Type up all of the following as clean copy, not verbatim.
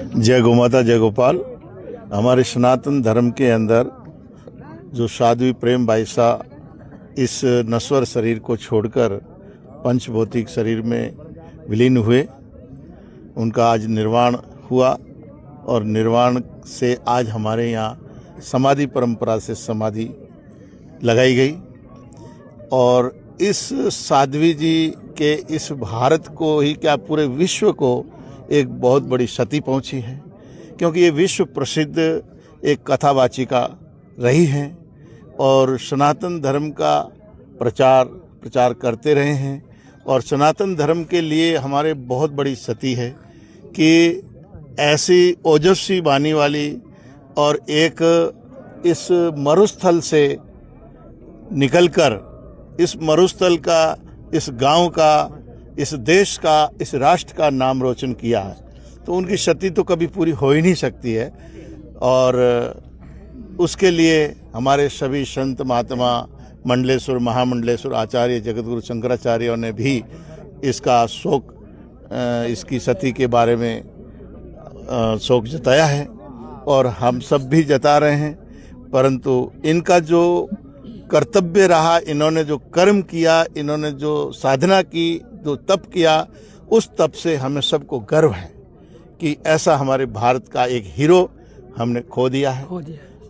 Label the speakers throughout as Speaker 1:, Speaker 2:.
Speaker 1: जय गोमाता जय गोपाल। हमारे सनातन धर्म के अंदर जो साध्वी प्रेम बाईसा इस नश्वर शरीर को छोड़कर पंचभौतिक शरीर में विलीन हुए, उनका आज निर्वाण हुआ और निर्वाण से आज हमारे यहाँ समाधि परंपरा से समाधि लगाई गई। और इस साध्वी जी के इस भारत को ही क्या पूरे विश्व को एक बहुत बड़ी क्षति पहुंची है, क्योंकि ये विश्व प्रसिद्ध एक कथावाचिका रही हैं और सनातन धर्म का प्रचार करते रहे हैं। और सनातन धर्म के लिए हमारे बहुत बड़ी क्षति है कि ऐसी ओजस्वी वाणी वाली और एक इस मरुस्थल से निकलकर इस मरुस्थल का, इस गांव का, इस देश का, इस राष्ट्र का नाम रोशन किया है, तो उनकी क्षति तो कभी पूरी हो ही नहीं सकती है। और उसके लिए हमारे सभी संत महात्मा, मंडलेश्वर, महामंडलेश्वर आचार्य, जगतगुरु शंकराचार्यों ने भी इसका शोक, इसकी क्षति के बारे में शोक जताया है और हम सब भी जता रहे हैं। परंतु इनका जो कर्तव्य रहा, इन्होंने जो कर्म किया, इन्होंने जो साधना की, जो तप किया, उस तप से हमें सबको गर्व है कि ऐसा हमारे भारत का एक हीरो हमने खो दिया है।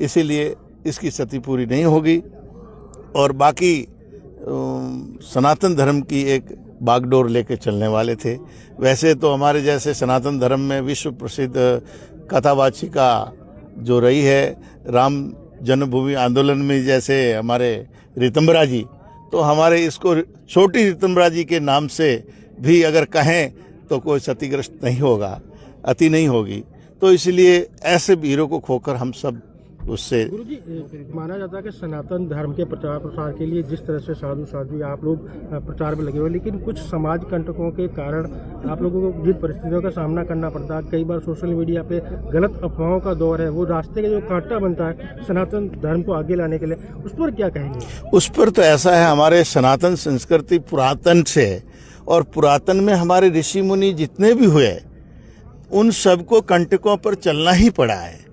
Speaker 1: इसीलिए इसकी क्षति पूरी नहीं होगी। और बाकी सनातन धर्म की एक बागडोर लेके चलने वाले थे। वैसे तो हमारे जैसे सनातन धर्म में विश्व प्रसिद्ध कथावाचिका जो रही है, राम जन्मभूमि आंदोलन में जैसे हमारे ऋतंबरा जी, तो हमारे इसको छोटी ऋतंबरा जी के नाम से भी अगर कहें तो कोई क्षतिग्रस्त नहीं होगा, अति नहीं होगी। तो इसलिए ऐसे वीरों को खोकर हम सब उससे
Speaker 2: गुरुजी, माना जाता है कि सनातन धर्म के प्रचार प्रसार के लिए जिस तरह से साधु आप लोग प्रचार में लगे हुए, लेकिन कुछ समाज कंटकों के कारण आप लोगों को जिन परिस्थितियों का सामना करना पड़ता है, कई बार सोशल मीडिया पे गलत अफवाहों का दौर है, वो रास्ते का जो कांटा बनता है सनातन धर्म को आगे लाने के लिए, उस पर क्या कहेंगे?
Speaker 1: उस पर तो ऐसा है, हमारे सनातन संस्कृति पुरातन से है और पुरातन में हमारे ऋषि मुनि जितने भी हुए उन सबको कंटकों पर चलना ही पड़ा है।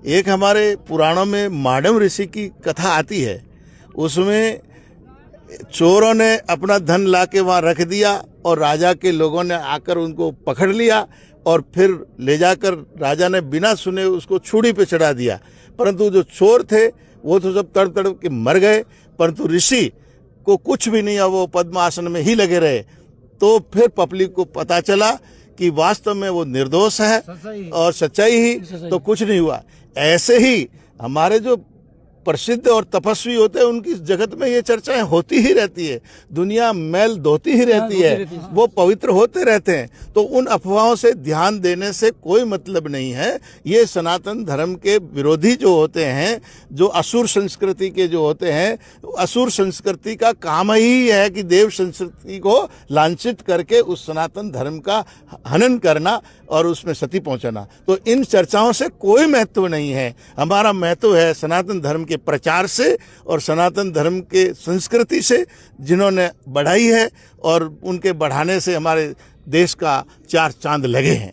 Speaker 1: एक हमारे पुराणों में माडम ऋषि की कथा आती है, उसमें चोरों ने अपना धन लाके वहाँ रख दिया और राजा के लोगों ने आकर उनको पकड़ लिया और फिर ले जाकर राजा ने बिना सुने उसको छुरी पे चढ़ा दिया। परंतु जो चोर थे वो तो सब तड़प तड़प के मर गए, परंतु ऋषि को कुछ भी नहीं हुआ, वो पद्मासन में ही लगे रहे। तो फिर पब्लिक को पता चला कि वास्तव में वो निर्दोष है और सच्चाई ही, तो कुछ नहीं हुआ। ऐसे ही हमारे जो प्रसिद्ध और तपस्वी होते हैं उनकी जगत में ये चर्चाएं होती ही रहती है, दुनिया मैल धोती ही रहती है, वो पवित्र होते रहते हैं। तो उन अफवाहों से ध्यान देने से कोई मतलब नहीं है। ये सनातन धर्म के विरोधी जो होते हैं, जो असुर संस्कृति के जो होते हैं, असुर संस्कृति का काम ही है कि देव संस्कृति को लांछित करके उस सनातन धर्म का हनन करना और उसमें क्षति पहुंचाना। तो इन चर्चाओं से कोई महत्व नहीं है। हमारा महत्व है सनातन धर्म के प्रचार से और सनातन धर्म के संस्कृति से, जिन्होंने बढ़ाई है और उनके बढ़ाने से हमारे देश का चार चांद लगे हैं।